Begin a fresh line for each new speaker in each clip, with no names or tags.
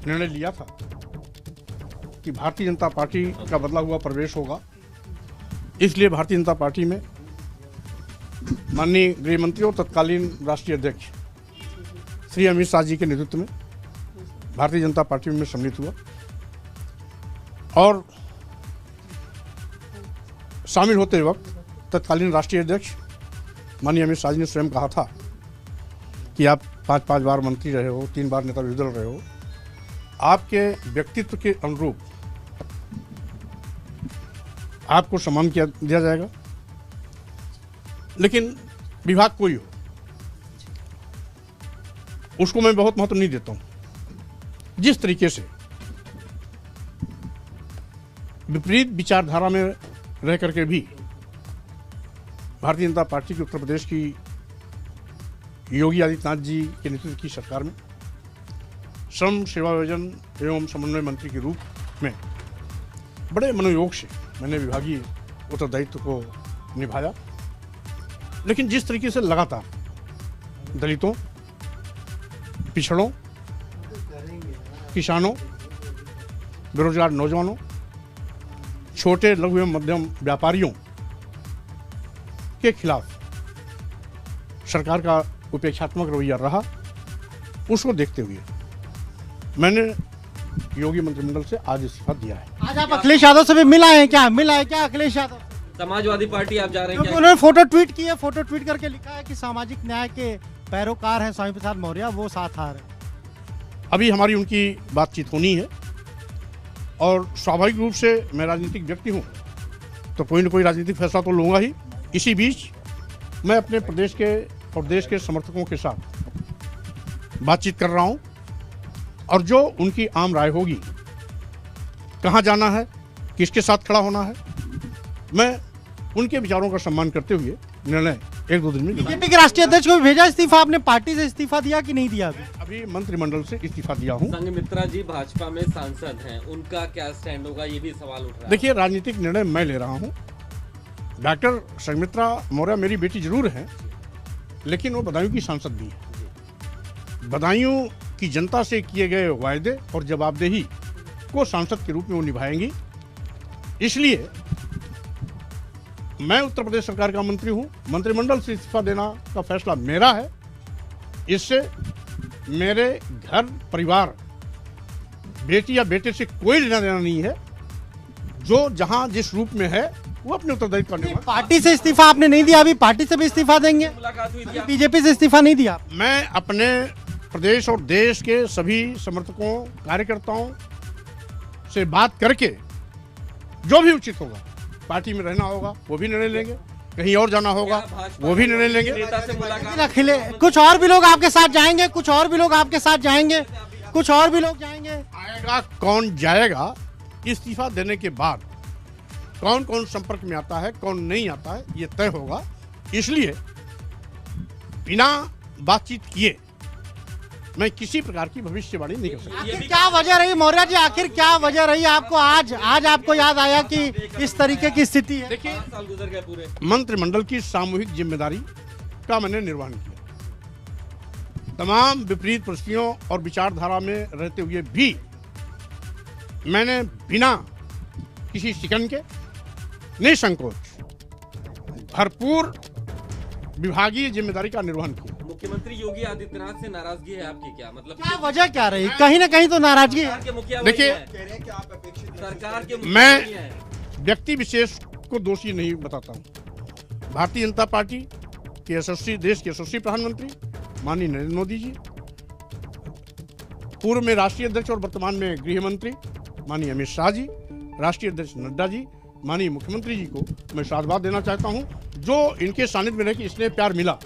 निर्णय लिया था कि भारतीय जनता पार्टी का बदला हुआ प्रवेश होगा, इसलिए भारतीय जनता पार्टी में माननीय गृह मंत्री और तत्कालीन राष्ट्रीय अध्यक्ष श्री अमित शाह जी के नेतृत्व में भारतीय जनता पार्टी में सम्मिलित हुआ और शामिल होते वक्त तत्कालीन राष्ट्रीय अध्यक्ष माननीय अमित शाह जी ने स्वयं कहा था कि आप 5 बार मंत्री रहे हो, 3 बार नेता विरोधी दल रहे हो, आपके व्यक्तित्व के अनुरूप आपको सम्मान दिया जाएगा, लेकिन विभाग कोई हो उसको मैं बहुत महत्व नहीं देता हूं। जिस तरीके से विपरीत विचारधारा में रह करके भी भारतीय जनता पार्टी की उत्तर प्रदेश की योगी आदित्यनाथ जी के नेतृत्व की सरकार में श्रम सेवा योजन एवं समन्वय मंत्री के रूप में बड़े मनोयोग से मैंने विभागीय उत्तरदायित्व को निभाया। लेकिन जिस तरीके से लगातार दलितों, पिछड़ों, किसानों, बेरोजगार नौजवानों, छोटे लघु एवं मध्यम व्यापारियों के खिलाफ सरकार का उपेक्षात्मक रवैया रहा, उसको देखते हुए मैंने योगी मंत्रिमंडल से आज इस्तीफा दिया है।
आज आप अखिलेश यादव से भी मिला है क्या अखिलेश यादव?
समाजवादी पार्टी आप जा रहे हैं क्या?
उन्होंने फोटो ट्वीट किया, फोटो ट्वीट करके लिखा है कि सामाजिक न्याय के पैरोकार हैं स्वामी प्रसाद मौर्य, वो साथ आ रहे हैं।
अभी हमारी उनकी बातचीत होनी है और स्वाभाविक रूप से मैं राजनीतिक व्यक्ति हूं तो कोई ना कोई राजनीतिक फैसला तो लूंगा ही। इसी बीच मैं अपने प्रदेश के और देश के समर्थकों के साथ बातचीत कर रहा हूं और जो उनकी आम राय होगी, कहां जाना है, किसके साथ खड़ा होना है, मैं उनके विचारों का सम्मान करते हुए निर्णय 1-2 दिन में लूंगा।
बीजेपी के राष्ट्रीय अध्यक्ष को भी भेजा इस्तीफा, आपने पार्टी से इस्तीफा दिया कि नहीं दिया?
अभी मंत्रिमंडल से इस्तीफा दिया हूं।
संघमित्रा जी भाजपा में सांसद हैं, उनका क्या स्टैंड होगा, ये भी सवाल उठ रहा है।
देखिए, राजनीतिक निर्णय मैं ले रहा हूं। डॉक्टर संघमित्रा मौर्य मेरी बेटी जरूर है, लेकिन वो बदायूं की सांसद भी है। बदायूं की जनता से किए गए वायदे और जवाबदेही को सांसद के रूप में वो निभाएंगी। इसलिए मैं उत्तर प्रदेश सरकार का मंत्री हूं, मंत्रिमंडल से इस्तीफा देना का फैसला मेरा है। इससे मेरे घर परिवार, बेटी या बेटे से कोई लेना देना नहीं है। जो जहां जिस रूप में है वो अपने उत्तरदायित्व का निर्वहन।
पार्टी से इस्तीफा आपने नहीं दिया, अभी पार्टी से भी इस्तीफा देंगे?
मुलाकात हुई थी?
बीजेपी से इस्तीफा नहीं दिया?
मैं अपने प्रदेश और देश के सभी समर्थकों, कार्यकर्ताओं से बात करके जो भी उचित होगा, पार्टी में रहना होगा वो भी निर्णय लेंगे, कहीं और जाना होगा वो भी निर्णय लेंगे।
नेता से मुलाकात,
कुछ और भी लोग आपके साथ जाएंगे, कुछ और भी लोग आपके साथ जाएंगे, कुछ और भी लोग जाएंगे?
आएगा कौन जाएगा, इस्तीफा देने के बाद कौन कौन संपर्क में आता है, कौन नहीं आता है, ये तय होगा। इसलिए बिना बातचीत किए मैं किसी प्रकार की भविष्यवाणी नहीं कर सकता।
आखिर क्या वजह रही मौर्य जी, आखिर क्या वजह रही आपको आज आपको याद आया कि इस तरीके की स्थिति है?
देखिए,
5 साल गुजर गए पूरे।
मंत्रिमंडल की सामूहिक जिम्मेदारी का मैंने निर्वहन किया। तमाम विपरीत परिस्थितियों और विचारधारा में रहते हुए भी मैंने बिना किसी शिकन के, निसंकोच, भरपूर विभागीय जिम्मेदारी का निर्वहन किया।
मुख्यमंत्री योगी आदित्यनाथ से नाराजगी है आपकी क्या? मतलब
क्या वजह क्या रही? कहीं ना कहीं तो नाराजगी है।
सरकार के मुखिया
देखिए,
सरकार के मुखिया
मैं
वही हैं।
व्यक्ति विशेष को दोषी नहीं बताता हूं। भारतीय जनता पार्टी के यशस्वी, देश के यशस्वी प्रधानमंत्री माननीय नरेंद्र मोदी जी, पूर्व में राष्ट्रीय अध्यक्ष और वर्तमान में गृह मंत्री माननीय अमित शाह जी, राष्ट्रीय अध्यक्ष नड्डा जी, माननीय मुख्यमंत्री जी को मैं साधुवाद देना चाहता हूं। जो इनके सानिध्य में रह के स्नेह प्यार मिला,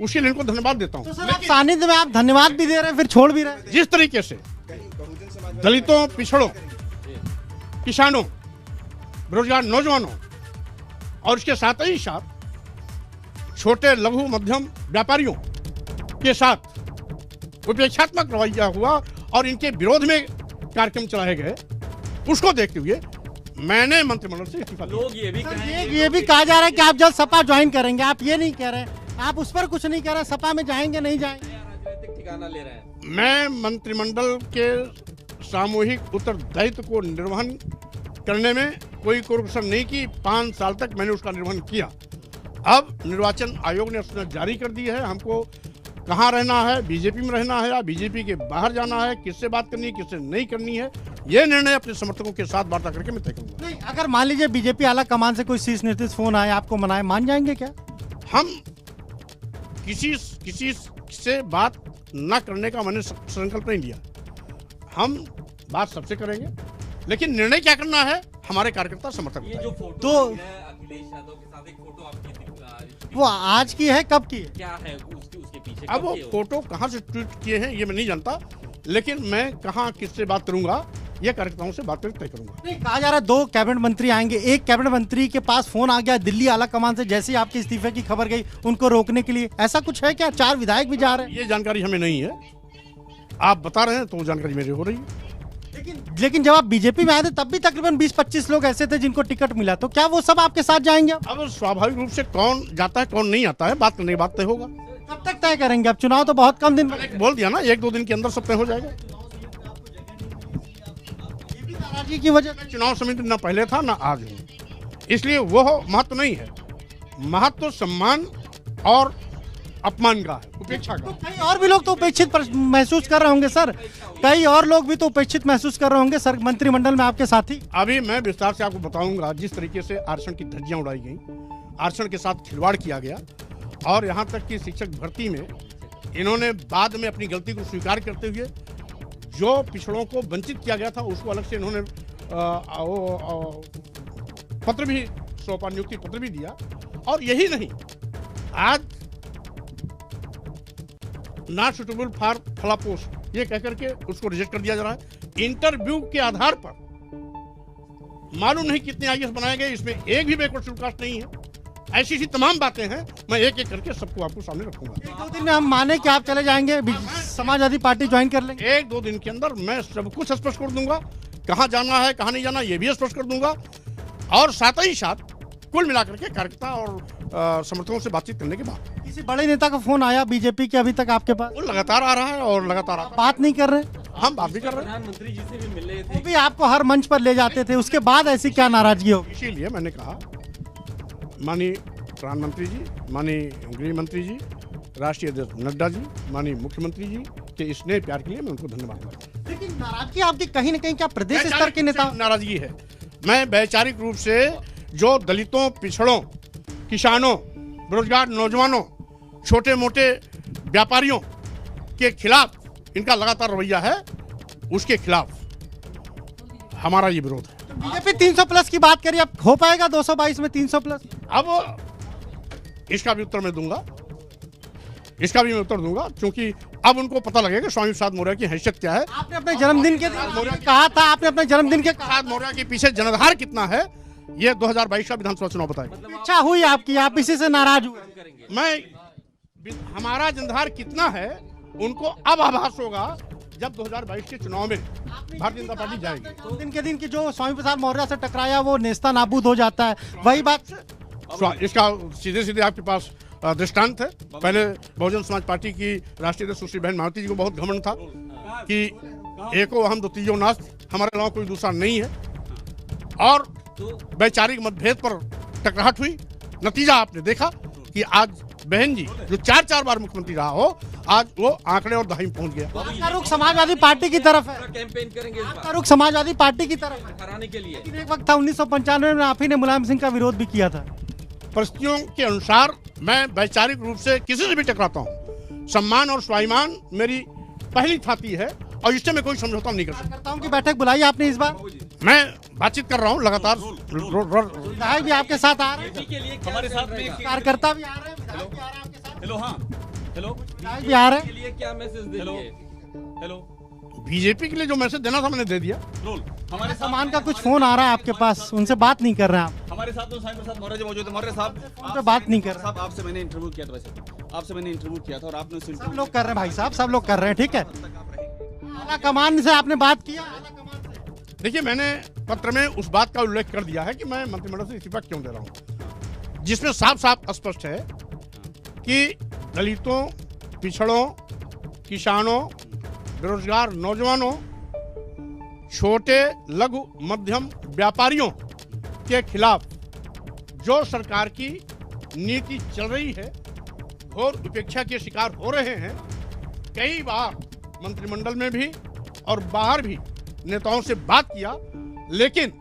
उसके लिए इनको धन्यवाद देता हूं।
तो सर, आप सानिध्य में आप धन्यवाद भी दे रहे हैं, फिर छोड़ भी रहे हैं।
जिस तरीके से दलितों, पिछड़ों, किसानों, बेरोजगार नौजवानों और इसके साथ ही साथ छोटे लघु मध्यम व्यापारियों के साथ उपेक्षात्मक रवैया हुआ और इनके विरोध में कार्यक्रम चलाए गए, उसको देखते हुए मैंने मंत्रिमंडल से इस्तीफा दिया।
लोग ये भी कहेंगे,
ये भी कहा जा रहा है कि आप जल्द सपा ज्वाइन करेंगे, आप ये नहीं कह रहे, आप उस पर कुछ नहीं कह रहे, सपा में जाएंगे नहीं जाएंगे?
राजनीतिक ठिकाना ले रहे हैं।
मैं मंत्रिमंडल के सामूहिक उत्तरदायित्व को निर्वहन करने में कोई कोरक्शन नहीं की। 5 साल तक मैंने उसका निर्वहन किया। अब निर्वाचन आयोग ने सूचना जारी कर दी है, हमको कहाँ रहना है, बीजेपी में रहना है या बीजेपी के बाहर जाना है, किससे बात करनी है, किससे नहीं करनी है, ये निर्णय अपने समर्थकों के साथ वार्ता करके मैं तय करूंगा।
नहीं, अगर मान लीजिए बीजेपी आला कमान से कोई शीर्ष नेतृत्व फोन आए, आपको मनाए, मान जाएंगे क्या?
हम किसी से बात न करने का मैंने संकल्प नहीं लिया। हम बात सबसे करेंगे, लेकिन निर्णय क्या करना है हमारे कार्यकर्ता समर्थक।
ये जो फोटो
तो
है अखिलेश यादव के साथ, एक फोटो आपकी
वो आज की है, कब की है?
क्या है उसके पीछे?
अब वो फोटो कहाँ से ट्वीट किए हैं ये मैं नहीं जानता, लेकिन मैं कहाँ किससे बात करूंगा ये कार्यकर्ताओं से बात करके तय करूंगा।
नहीं, कहा जा रहा है 2 कैबिनेट मंत्री आएंगे। एक कैबिनेट मंत्री के पास फोन आ गया दिल्ली आला कमान से, जैसे ही आपके इस्तीफे की खबर गई उनको रोकने के लिए, ऐसा कुछ है क्या? 4 विधायक भी जा रहे हैं।
ये जानकारी हमें नहीं है, आप बता रहे हैं तो वो जानकारी मेरी हो रही है।
लेकिन जब आप बीजेपी में आए थे तब भी तकरीबन 20-25 लोग ऐसे थे जिनको टिकट मिला, तो क्या वो सब आपके साथ जाएंगे?
अब स्वाभाविक रूप से कौन जाता है कौन नहीं आता है, बात करने की बात तय होगा।
कब तक तय करेंगे? अब चुनाव तो बहुत कम दिन
मैंने बोल दिया ना, 1-2 दिन के अंदर सब तय हो जाएगा।
नाराजगी की वजह
चुनाव समिति ना पहले था ना आज हूँ, इसलिए वो महत्व नहीं है। महत्व सम्मान और अपमान का है, उपेक्षा का।
कई और भी लोग तो उपेक्षित महसूस कर रहे होंगे सर, कई और लोग भी तो उपेक्षित महसूस कर रहे होंगे सर मंत्रिमंडल में आपके साथी।
अभी मैं विस्तार से आपको बताऊंगा जिस तरीके से आरक्षण की धज्जियां उड़ाई गई, आरक्षण के साथ खिलवाड़ किया गया, और यहाँ तक कि शिक्षक भर्ती में इन्होंने बाद में अपनी गलती को स्वीकार करते हुए जो पिछड़ों को वंचित किया गया था उसको अलग से इन्होंने पत्र भी सौंपा, नियुक्ति पत्र भी दिया। और यही नहीं, आज नॉट सुटेबल फॉर फला पोस्ट ये कहकर के उसको रिजेक्ट कर दिया जा रहा है। इंटरव्यू के आधार पर मालूम नहीं कितने आईएएस बनाए गए, इसमें एक भी बैकवर्ड शेड्यूल कास्ट नहीं है। ऐसी तमाम बातें हैं, मैं एक एक करके सबको आपको सामने रखूंगा।
1-2 दिन में हम माने कि आप चले जाएंगे, समाजवादी पार्टी ज्वाइन कर लेंगे?
1-2 दिन के अंदर मैं सब कुछ स्पष्ट कर दूंगा, कहाँ जाना है कहाँ नहीं जाना ये भी स्पष्ट कर दूंगा, और साथ ही साथ कुल मिलाकर के कार्यकर्ता और समर्थकों से बातचीत करने के बाद।
किसी बड़े नेता का फोन आया बीजेपी के अभी तक आपके पास?
वो लगातार आ रहा है और लगातार आता
बात नहीं कर रहे?
हम बात भी कर रहे हैं।
प्रधानमंत्री जी से भी मिल रहे
वो
थे।
भी आपको हर मंच पर ले जाते थे, उसके बाद ऐसी क्या नाराजगी होगी?
इसीलिए मैंने कहा माननीय प्रधानमंत्री जी, माननीय गृह मंत्री जी, राष्ट्रीय अध्यक्ष नड्डा जी, माननीय मुख्यमंत्री जी के स्नेह प्यार के लिए मैं उनको धन्यवाद देता हूं।
लेकिन नाराजगी आपकी कहीं न कहीं क्या प्रदेश स्तर के नेता?
नाराजगी है, मैं वैचारिक रूप से जो दलितों, पिछड़ों, किसानों, बेरोजगार नौजवानों, छोटे मोटे व्यापारियों के खिलाफ इनका लगातार रवैया है, उसके खिलाफ हमारा ये विरोध है।
बीजेपी 300+ की बात करी, अब हो पाएगा 222 में 300+?
अब इसका भी उत्तर मैं दूंगा, इसका भी मैं उत्तर दूंगा, क्योंकि अब उनको पता लगेगा स्वामी प्रसाद मौर्य की हैसियत क्या है।
आपने अपने जन्मदिन के दिन कहा था, आपने अपने जन्मदिन के
प्रसाद मौर्य के पीछे जनाधार कितना है ये 2022 का विधानसभा चुनाव बताएगा।
इच्छा हुई आपकी, आप इसी से नाराज हुए?
मैं हमारा जनाधार कितना है उनको अब आभास होगा जब 2022 के चुनाव में भारतीय जनता पार्टी जाएगी।
जन्मदिन के दिन की जो स्वामी प्रसाद मौर्य से टकराया वो नेस्ता नाबूद हो जाता है, वही बात।
इसका सीधे सीधे आपके पास दृष्टांत है। पहले बहुजन समाज पार्टी की राष्ट्रीय अध्यक्ष सुश्री बहन मायावती जी को बहुत घमंड था कि एको हम दो तीजो नाथ, हमारे अलावा कोई दूसरा नहीं है, और वैचारिक मतभेद पर टकराहट हुई। नतीजा आपने देखा कि आज बहन जी जो 4 बार मुख्यमंत्री रहा हो, आज वो आंकड़े और दहाई में पहुंच गया।
आपका रुख समाजवादी पार्टी की तरफ है,
कैंपेन करेंगे इस
आपका
बार
रुख समाजवादी पार्टी की तरफ है
हराने के लिए।
लेकिन एक वक्त था 1995 में आप ही ने मुलायम सिंह का विरोध भी किया था।
परिस्थितियों के अनुसार मैं वैचारिक रूप से किसी से भी टकराता हूँ। सम्मान और स्वाभिमान मेरी पहली थाती है और इससे मैं कोई समझौता नहीं कर सकता।
कार्यकर्ताओं की बैठक बुलाई आपने इस बार?
मैं बातचीत कर रहा हूँ लगातार।
विधायक भी आपके साथ आ रहे हैं,
के लिए
हमारे साथ में
कार्यकर्ता भी आ रहे हैं, विधायक भी आ रहे हैं आपके साथ,
हेलो, हाँ हेलो
विधायक भी आ रहे
के
हैं।
लिए क्या मैसेज देंगे?
हेलो
बीजेपी के लिए जो मैसेज देना था मैंने दे दिया।
रोल हमारे साथ
सामान का कुछ फोन आ रहा है आपके पास, उनसे बात नहीं कर रहे हैं आप,
हमारे साथ तो स्वामी प्रसाद मौर्य जी मौजूद है। मौर्य साहब
उन पे बात नहीं कर रहे।
साहब आपसे मैंने इंटरव्यू किया था, वैसे आपसे मैंने इंटरव्यू किया था और आपने उस
सब
इंटरव्यू
लोग कर रहे हैं भाई साहब, सब लोग कर रहे हैं, ठीक है। आला कमान से आपने बात किया? आला कमान से
देखिए, मैंने पत्र में उस बात का उल्लेख कर दिया है कि मैं मंत्रिमंडल से इस्तीफा क्यों दे रहा हूँ, जिसमें साफ साफ स्पष्ट है कि दलितों, पिछड़ों, किसानों, बेरोजगार नौजवानों छोटे लघु मध्यम व्यापारियों के खिलाफ जो सरकार की नीति चल रही है, घोर उपेक्षा के शिकार हो रहे हैं। कई बार मंत्रिमंडल में भी और बाहर भी नेताओं से बात किया, लेकिन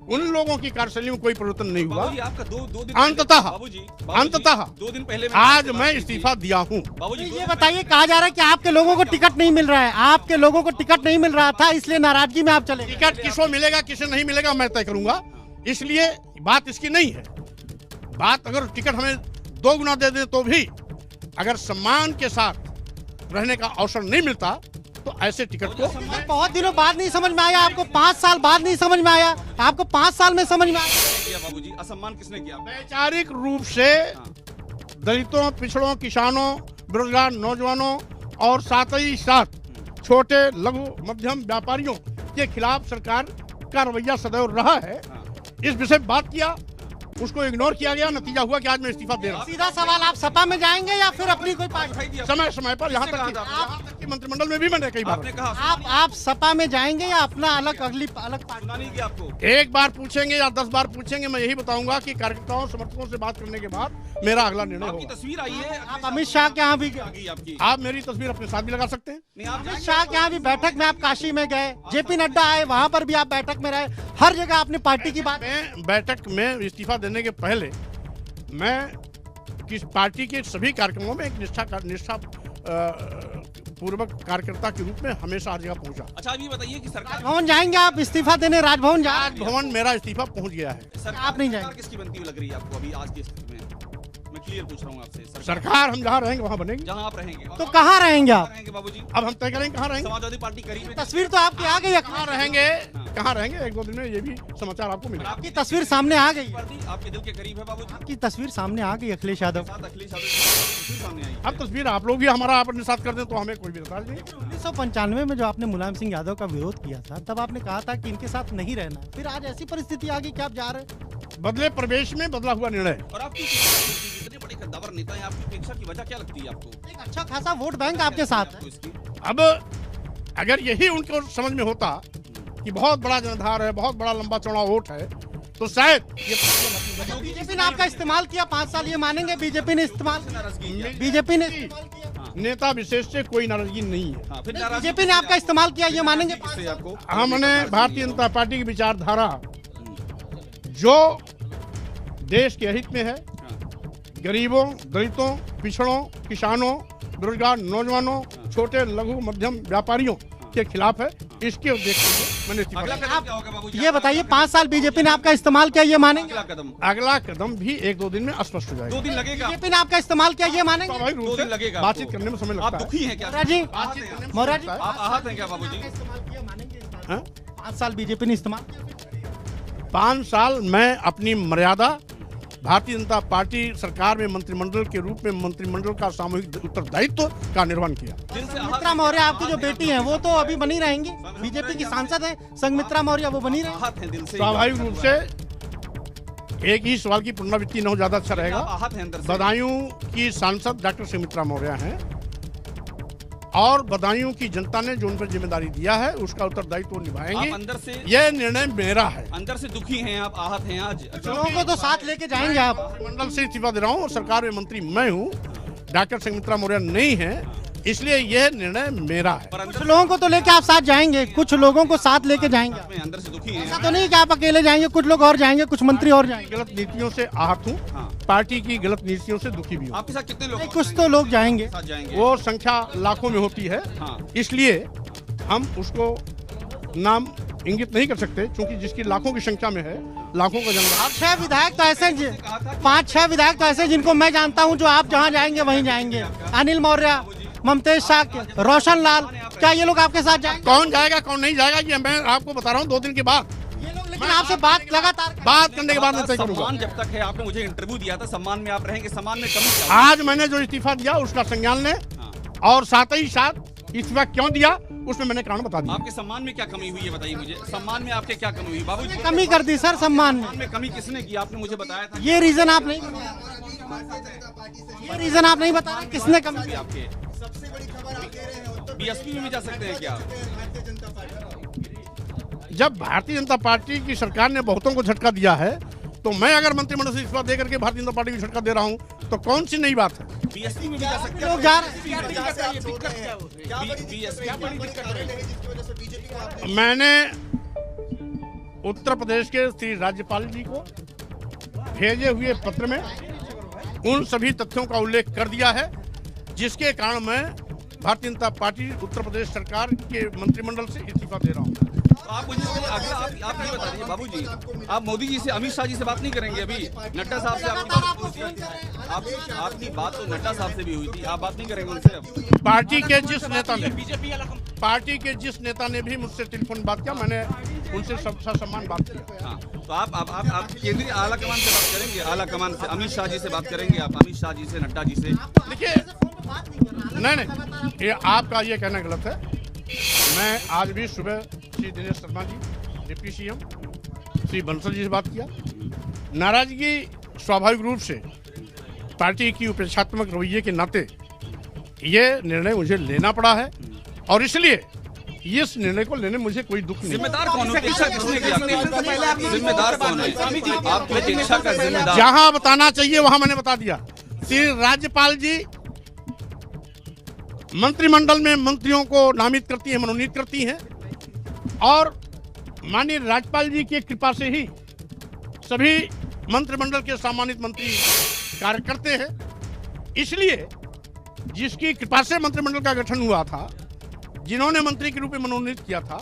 उन लोगों की कार्यशैली में कोई परिवर्तन नहीं हुआ।
बाबूजी, आपका दो दिन
अंततः
2 दिन पहले
आज मैं इस्तीफा दिया हूं।
बाबूजी
ये बताइए, कहा जा रहा है कि आपके लोगों को टिकट नहीं मिल रहा है, आपके लोगों को टिकट नहीं मिल रहा था, इसलिए नाराजगी में आप चले गए।
टिकट किसको मिलेगा किसे नहीं मिलेगा मैं तय करूंगा, इसलिए बात इसकी नहीं है। बात अगर टिकट हमें 2 गुना दे दें तो भी अगर सम्मान के साथ रहने का अवसर नहीं मिलता तो ऐसे टिकट को
बहुत दिनों बाद नहीं समझ में आया आपको, 5 साल बाद नहीं समझ में आया आपको, 5 साल में समझ में आया।
बाबूजी असम्मान किसने किया?
वैचारिक रूप से दलितों, पिछड़ों, किसानों, बेरोजगार नौजवानों और साथ ही साथ छोटे लघु मध्यम व्यापारियों के खिलाफ सरकार का रवैया सदैव रहा है। इस विषय पर बात किया, उसको इग्नोर किया गया, नतीजा हुआ कि आज मैं इस्तीफा दे रहा हूं।
सीधा सवाल, आप सपा में जाएंगे या फिर अपनी कोई पार्टी?
समय समय पर यहाँ तक कि मंत्रिमंडल में भी मैंने कई बार
आपने कहा
आप सपा में जाएंगे या अपना अलग अलग पार्टी?
सुना नहीं किया आपको?
एक बार पूछेंगे या 10 बार पूछेंगे, मैं यही बताऊंगा कि कार्यकर्ताओं समर्थकों से बात करने के बाद मेरा अगला निर्णय
आपकी
होगा।
तस्वीर आई है,
आप अमित शाह के यहाँ भी
आपकी आपकी
आप मेरी तस्वीर अपने साथ भी लगा सकते हैं।
नहीं, आप
अमित शाह के यहाँ भी बैठक में आप काशी में गए, जेपी नड्डा आए, वहां पर भी आप बैठक में रहे, हर जगह आपने पार्टी की बात।
मैं बैठक में इस्तीफा देने के पहले मैं किस पार्टी के सभी कार्यक्रमों में एक निष्ठा पूर्वक कार्यकर्ता के रूप में हमेशा हर जगह पहुंचा।
अच्छा आप ये बताइए कि सरकार
राजभवन जाएंगे आप, इस्तीफा देने राजभवन जाएंगे?
राजभवन मेरा इस्तीफा पहुंच गया है।
आप नहीं जाएंगे?
सरकार किसकी बनती हुई लग रही है आपको अभी आज की स्थिति में? मैं क्लियर पूछ रहा हूँ आपसे।
सरकार हम जहाँ रहेंगे वहाँ बनेगी।
जहाँ आप रहेंगे
तो कहाँ रहेंगे आप?
रहेंगे बाबूजी?
अब हम तय करेंगे कहाँ रहेंगे।
समाजवादी पार्टी करीब है।
तस्वीर तो आपकी आ गई है,
कहाँ रहेंगे, कहाँ रहेंगे, 1-2 दिन में ये भी समाचार आपको मिलेगा।
आपकी तस्वीर सामने आ गई है,
पार्टी आपके दिल के करीब है बाबूजी?
आपकी तस्वीर सामने आ गई अखिलेश यादव।
साथ अखिलेश यादव की तस्वीर सामने आई।
अब तस्वीर आप लोग भी हमारा अपने साथ कर दें तो हमें कोई भी एतराज नहीं।
1995 में जो आपने मुलायम सिंह यादव का विरोध किया था, तब आपने कहा था कि इनके साथ नहीं रहना, फिर आज ऐसी परिस्थिति आ गई कि आप जा रहे हैं।
बदले प्रवेश में बदला हुआ निर्णय।
और आपकी इतने बड़े कद्दावर नेता हैं, आपकी उपेक्षा की वजह क्या लगती है आपको?
एक अच्छा खासा वोट बैंक आपके साथ है।
इसकी
अब अगर यही उनको समझ में होता कि बहुत बड़ा जनाधार है, बहुत बड़ा लंबा चौड़ा वोट है, तो शायद ये
बीजेपी ने आपका इस्तेमाल किया 5 साल, ये मानेंगे? बीजेपी ने इस्तेमाल किया, बीजेपी ने इस्तेमाल किया,
नेता विशेष से कोई नाराजगी नहीं है।
हाँ, फिर नाराजगी
बीजेपी ने आपका इस्तेमाल किया, ये मानेंगे?
किससे आपको?
हमने भारतीय जनता पार्टी की विचारधारा जो देश के हित में है, गरीबों, दलितों, पिछड़ों, किसानों, बेरोजगार नौजवानों, छोटे लघु मध्यम व्यापारियों के खिलाफ है, इसके उद्देश्य से मैंने इस्तीफा
अगला
दिया।
कदम क्या होगा बाबूजी?
ये बताइए, 5 साल बीजेपी ने आपका इस्तेमाल किया, ये मानेंगे?
अगला कदम
अगला कदम भी 1-2 दिन में स्पष्ट हो
2
जाएगा।
दिन लगेगा?
बीजेपी ने आपका इस्तेमाल किया, ये मानेंगे?
स्वाभाविक रूप
2
से
दिन लगेगा
बातचीत
आपको?
करने में समय
आप
लगता है।
दुखी हैं क्या?
मौर्य जी,
बातचीत करने में
मौर्य जी,
समय लगता है।
आप आहत हैं क्या बाबूजी?
इस्तेमाल किया, मानेंगे इस बात?
हाँ?
5 साल बीजेपी ने इस्तेमाल किया।
5 साल मैं अपनी मर्यादा भारतीय जनता पार्टी सरकार में मंत्रिमंडल के रूप में मंत्रिमंडल का सामूहिक उत्तरदायित्व का निर्वहन किया।
दिल से आहत
संघमित्रा मौर्य आपकी जो बेटी है वो तो अभी बनी रहेंगी, बीजेपी की सांसद है संघमित्रा मौर्य, वो बनी रहेंगी।
आहत हैं दिल से?
स्वाभाविक रूप से एक ही सवाल की पुनरावृत्ति न हो, ज्यादा अच्छा रहेगा।
आप आहत हैं अंदर से?
बदायूं की सांसद डॉक्टर संघमित्रा मौर्य हैं और बदायूं की जनता ने जो उन पर जिम्मेदारी दिया है उसका उत्तरदायित्व वो
आप
निभाएंगे।
अंदर से
यह निर्णय मेरा है।
अंदर से दुखी हैं आप, आहत हैं आज?
लोगों को तो साथ लेके जाएंगे आप?
मंडल से इस्तीफा दे रहा हूँ और सरकार में मंत्री मैं हूँ, डॉक्टर संघमित्रा मौर्य नहीं है, इसलिए यह निर्णय मेरा है।
पर
कुछ
अंदर
लोगों को तो लेके आप साथ जाएंगे, कुछ लोगों को साथ लेके जाएंगे।
में अंदर से दुखी हैं
ऐसा तो नहीं कि आप अकेले जाएंगे, कुछ लोग और जाएंगे, कुछ मंत्री और जाएंगे।
गलत नीतियों से आहत हूँ,
हाँ।
पार्टी की गलत नीतियों से दुखी भी हूँ।
आपके साथ कितने लोग
नहीं, कुछ तो लोग जाएंगे।
साथ जाएंगे?
वो संख्या लाखों में होती है,
हाँ।
इसलिए हम उसको नाम इंगित नहीं कर सकते, क्योंकि जिसकी लाखों की संख्या में है, लाखों का जनता।
6 विधायक तो ऐसे 5-6 विधायक तो ऐसे जिनको मैं जानता हूं, जो आप जहां जाएंगे वहीं जाएंगे। अनिल मौर्य, ममतेज शाह, रोशन लाल, क्या ये लोग आपके साथ जाएंगे?
कौन जाएगा कौन नहीं जाएगा ये मैं आपको बता रहा हूँ 2 दिन के बाद।
ये लोग लेकिन आपसे बात लगातार
बात करने के बाद मैं तय करूंगा।
सम्मान जब तक है, आपने मुझे इंटरव्यू दिया था, सम्मान में आप रहेंगे, सम्मान में कमी क्या?
आज मैंने जो इस्तीफा दिया उसका संज्ञान लें, और साथ ही साथ इस्तीफा क्यों दिया उसमें मैंने कारण बता दिया।
आपके सम्मान में क्या कमी हुई है बताइए मुझे? सम्मान में आपके क्या कमी हुई बाबूजी?
कमी कर दी सर सम्मान में।
सम्मान में कमी किसने की? आपने मुझे बताया था।
ये रीजन आप नहीं, ये रीजन आप नहीं बता रहे किसने कमी की?
आपके सबसे बड़ी खबर आप दे रहे हैं, बीएसपी में भी जा सकते हैं क्या?
जब भारतीय जनता पार्टी की सरकार ने बहुतों को झटका दिया है, तो मैं अगर मंत्रिमंडल से इस्तीफा देकर के भारतीय जनता पार्टी को झटका दे रहा हूं, तो कौन सी नई बात है?
बीएसपी में भी जा सकते
लोग जा रहे
हैं।
मैंने उत्तर प्रदेश के श्री राज्यपाल जी को भेजे हुए पत्र में उन सभी तथ्यों का उल्लेख कर दिया है, जिसके कारण मैं भारतीय जनता पार्टी उत्तर प्रदेश सरकार के मंत्रिमंडल से इस्तीफा दे रहा हूं।
तो आप मुझे अगला आप ये बता दीजिए बाबूजी, आप मोदी जी से, अमित शाह जी से बात नहीं करेंगे? अभी नड्डा साहब से आपकी बात हुई थी, आपकी बात तो नड्डा साहब से भी हुई थी, आप बात नहीं करेंगे उनसे? अब
पार्टी के जिस नेता ने भी मुझसे टेलीफोन बात किया, मैंने उनसे ससम्मान बात किया।
हाँ, तो आप केंद्रीय आला कमान से बात करेंगे? आला कमान से अमित शाह जी से बात करेंगे आप? अमित शाह जी से, नड्डा जी से?
देखिए, नहीं, ये आपका ये कहना गलत है। मैं आज भी सुबह श्री दिनेश शर्मा जी, डिप्टी सीएम श्री बंसल जी से बात किया। नाराजगी स्वाभाविक रूप से पार्टी की उपेक्षात्मक रवैये के नाते ये निर्णय मुझे लेना पड़ा है, और इसलिए इस निर्णय को लेने मुझे कोई दुख नहीं।
जिम्मेदार कौन है? उपेक्षा किसने किया? जिम्मेदार कौन है? आपकी उपेक्षा का जिम्मेदार?
जहां बताना चाहिए वहां मैंने बता दिया। श्री राज्यपाल जी मंत्रिमंडल में मंत्रियों को नामित करती हैं, मनोनीत करती हैं, और माननीय राज्यपाल जी की कृपा से ही सभी मंत्रिमंडल के सम्मानित मंत्री कार्य करते हैं। इसलिए जिसकी कृपा से मंत्रिमंडल का गठन हुआ था, जिन्होंने मंत्री के रूप में मनोनीत किया था,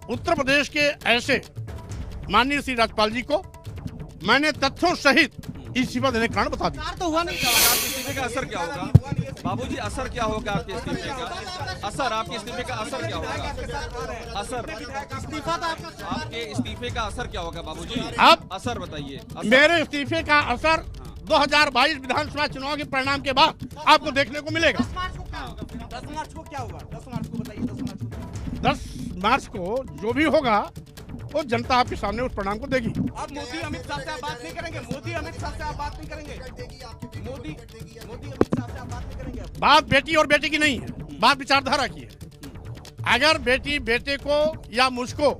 उत्तर प्रदेश के ऐसे माननीय श्री राज्यपाल जी को मैंने तथ्यों सहित इस्तीफा देने का कारण बता दिया।
तो हुआ नहीं।
आपके इस्तीफे का असर क्या होगा बाबूजी? असर क्या होगा आपके इस्तीफे का? असर आपके इस्तीफे का असर क्या होगा? असर
इस्तीफा तो आपका,
आपके इस्तीफे का असर क्या होगा बाबूजी?
आप
असर बताइए।
मेरे इस्तीफे का असर 2022 विधानसभा चुनाव के परिणाम के बाद आपको देखने को मिलेगा।
10 मार्च को क्या होगा? 10 मार्च को बताइए। 10 मार्च को
10 मार्च को जो भी होगा वो जनता आपके सामने उस परिणाम को देगी।
आप मोदी अमित शाह से आप बात नहीं करेंगे? मोदी अमित शाह से आप बात नहीं करेंगे? मोदी अमित शाह से आप बात नहीं करेंगे?
बात बेटी और बेटे की नहीं है, बात विचारधारा की है। अगर बेटी बेटे को या मुझको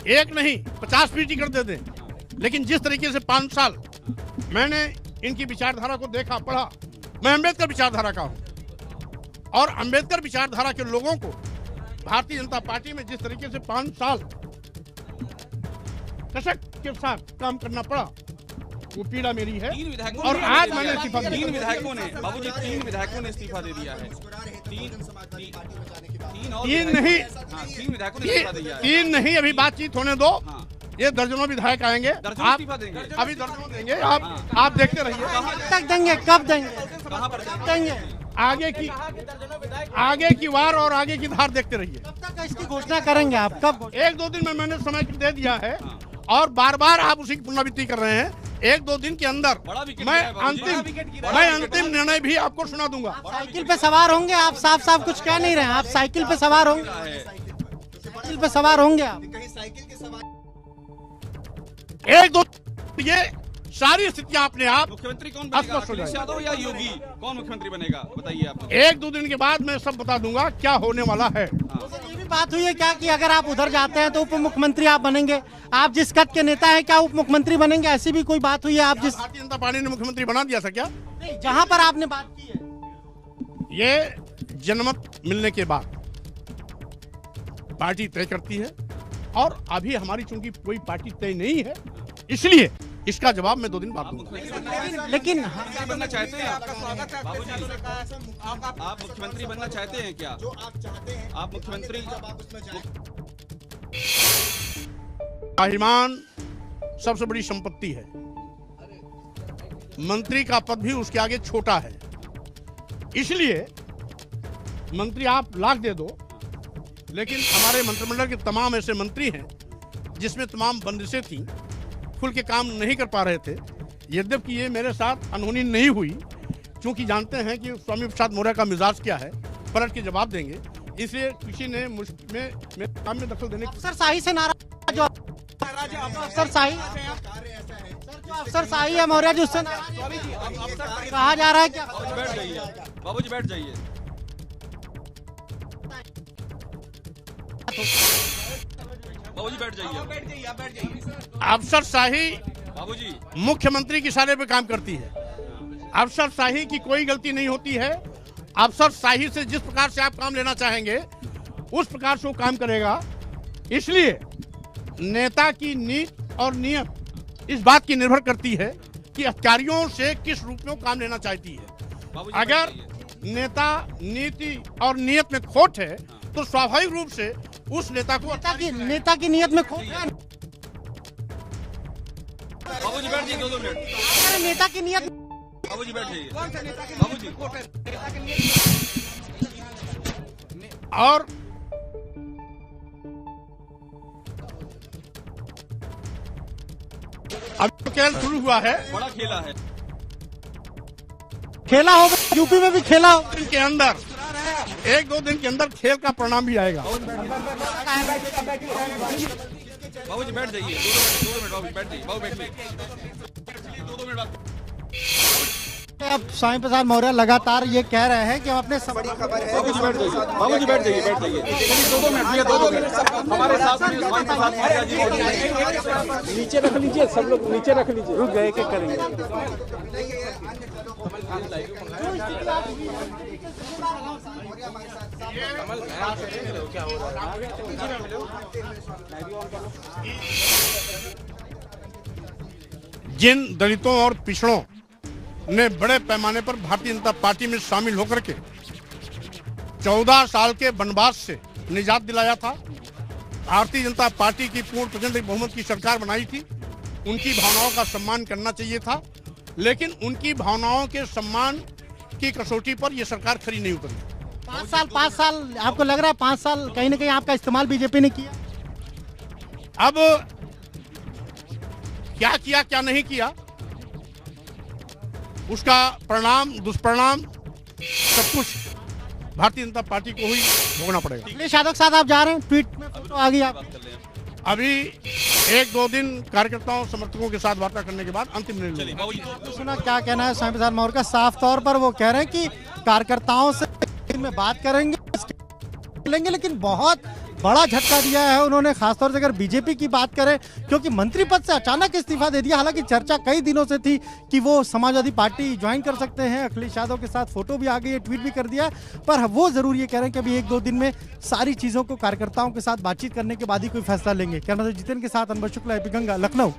एक नहीं 50 पीटी कर दे दें, लेकिन जिस तरीके से 5 साल मैंने इनकी विचारधारा को देखा, पढ़ा, मैं अम्बेडकर विचारधारा का हूं, और अम्बेडकर विचारधारा के लोगों को भारतीय जनता पार्टी में जिस तरीके से 5 साल कसक के साथ काम करना पड़ा, वो पीड़ा मेरी है।
3 विधायकों
और
ने
आज मैंने इस्तीफा दिया।
3 विधायकों ने बाबूजी 3 विधायकों ने इस्तीफा दे दिया है। 3
नहीं,
3 विधायकों ने इस्तीफा दिया है।
3 नहीं, अभी बातचीत होने दो।
हाँ।
ये दर्जनों विधायक आएंगे,
दर्जनों
आप
इस्तीफा देंगे?
अभी दर्जनों देंगे, आप देखते रहिए।
कब तक देंगे? कब देंगे?
कहाँ पर
देंगे?
आगे की वार और आगे की धार देखते रहिए।
कब तक इसकी घोषणा करेंगे आप? कब?
1-2 दिन में मैंने समय दे दिया है, और बार बार आप उसी की पुनरावृत्ति कर रहे हैं। 1-2 दिन के अंदर
बड़ा विकेट
मैं
गिरा है बाबूजी।
अंतिम निर्णय भी आपको सुना दूंगा।
साइकिल पे सवार होंगे आप? साफ साफ कुछ कह नहीं रहे हैं। आप साइकिल पे सवार होंगे? साइकिल पे सवार होंगे आप?
1-2 ये सारी स्थितियां अपने आप
मुख्यमंत्री कौन बनेगा?
स्पष्ट हो
अखिलेश
जाएगी।
यादव या योगी? कौन मुख्यमंत्री बनेगा बताइए आप?
1-2 दिन के बाद मैं सब बता दूंगा क्या होने वाला है।
ये भी बात हुई है क्या कि अगर आप उधर जाते हैं तो उप मुख्यमंत्री आप बनेंगे? आप जिस कद के नेता हैं, क्या उप मुख्यमंत्री बनेंगे? ऐसी भी कोई बात हुई है? आप जिस
भारतीय जनता पार्टी ने मुख्यमंत्री बना दिया था क्या?
जहां पर आपने बात की है,
ये जनमत मिलने के बाद पार्टी तय करती है, और अभी हमारी चूंकि कोई पार्टी तय नहीं है, इसलिए इसका जवाब मैं 2 दिन बाद दूंगा।
लेकिन
मुख्यमंत्री बनना चाहते हैं? बाबूजी आप मुख्यमंत्री बनना चाहते हैं क्या? आप मुख्यमंत्री
स्वाभिमान सबसे बड़ी संपत्ति है। मंत्री का पद भी उसके आगे छोटा है, इसलिए मंत्री आप लाख दे दो, लेकिन हमारे मंत्रिमंडल के तमाम ऐसे मंत्री हैं जिसमें तमाम बंदिशें थी, खुल के काम नहीं कर पा रहे थे। यद्यपि ये मेरे साथ अनहोनी नहीं हुई, क्योंकि जानते हैं कि स्वामी प्रसाद मौर्य का मिजाज क्या है, पलट के जवाब देंगे, इसलिए किसी ने मेरे काम में दखल देने की
अफसरशाही से नाराज, जो अफसरशाही सर, जो अफसरशाही है मौर्य जी, उससे कहा जा रहा है क्या?
बैठ जाइए बाबूजी, बैठ जाइए। बाबूजी बैठ जाइए।
आप बैठ जाइए, आप बैठ जाइए।
अफसरशाही
बाबूजी
मुख्यमंत्री की इशारे पे काम करती है। अफसरशाही की कोई गलती नहीं होती है। अफसरशाही से जिस प्रकार से आप काम लेना चाहेंगे उस प्रकार से वो काम करेगा। इसलिए नेता की नीति और नियत इस बात की निर्भर करती है कि अधिकारियों से किस रूप में वो काम लेना चाहती है।
बाबूजी
अगर
बैठ जाइए।
नेता नीति और नियत में खोट है तो स्वाभाविक रूप से उस नेता को
नेता की नियत में खोट है।
बाबूजी बैठ जाइए 2 मिनट।
अरे नेता की नियत
बाबूजी बैठ जाइए।
कौन सा नेता के
बाबूजी।
लिए खोट है? नेता के लिए
और अभी तो खेल शुरू हुआ है।
बड़ा खेला है।
खेला होगा, यूपी में भी खेला होगा।
दिन के अंदर 1-2 दिन के अंदर खेल का परिणाम भी आएगा।
बाबूजी बैठ जाइए 2 मिनट बाबूजी बैठ जाइए। बाबू बैठ जाइए 2 मिनट बात।
अब स्वामी प्रसाद मौर्य लगातार ये कह रहे हैं कि हम अपने
बाबूजी बैठ जाइए। बाबूजी बैठ जाइए, बैठ जाइए। चलिए 2 मिनट भैया 2 मिनट। हमारे साथ में स्वामी प्रसाद मौर्य जी मौजूद हैं।
नीचे रख लीजिए, सब लोग नीचे रख लीजिए। रुक गए क्या करेंगे?
जिन दलितों और पिछड़ों ने बड़े पैमाने पर भारतीय जनता पार्टी में शामिल होकर के 14 साल के वनवास से निजात दिलाया था, भारतीय जनता पार्टी की पूर्ण प्रचंड बहुमत की सरकार बनाई थी, उनकी भावनाओं का सम्मान करना चाहिए था। लेकिन उनकी भावनाओं के सम्मान की कसौटी पर यह सरकार खरी नहीं उतरी।
5 साल आपको लग रहा है 5 साल कहीं ना कहीं आपका इस्तेमाल बीजेपी ने किया?
अब क्या किया क्या नहीं किया उसका परिणाम दुष्परिणाम सब कुछ भारतीय जनता पार्टी को ही भोगना पड़ेगा।
अखिलेश यादव के साथ आप जा रहे हैं, ट्वीट में फोटो आ गई आप।
अभी 1-2 दिन कार्यकर्ताओं समर्थकों के साथ वार्ता करने के बाद अंतिम निर्णय
चलिए
लेंगे।
बाबूजी।
सुना क्या कहना है स्वामी प्रसाद मौर्य का? साफ तौर पर वो कह रहे हैं कि कार्यकर्ताओं से में बात करेंगे, लेकिन बहुत बड़ा झटका दिया है उन्होंने, खासतौर से अगर बीजेपी की बात करें, क्योंकि मंत्री पद से अचानक इस्तीफा दे दिया। हालांकि चर्चा कई दिनों से थी कि वो समाजवादी पार्टी ज्वाइन कर सकते हैं। अखिलेश यादव के साथ फोटो भी आ गई है, ट्वीट भी कर दिया, पर वो जरूर ये कह रहे हैं कि अभी 1-2 दिन में सारी चीजों को कार्यकर्ताओं के साथ बातचीत करने के बाद ही कोई फैसला लेंगे। कैमरा जितेंद्र के साथ अनवर शुक्ला, एपी गंगा, लखनऊ।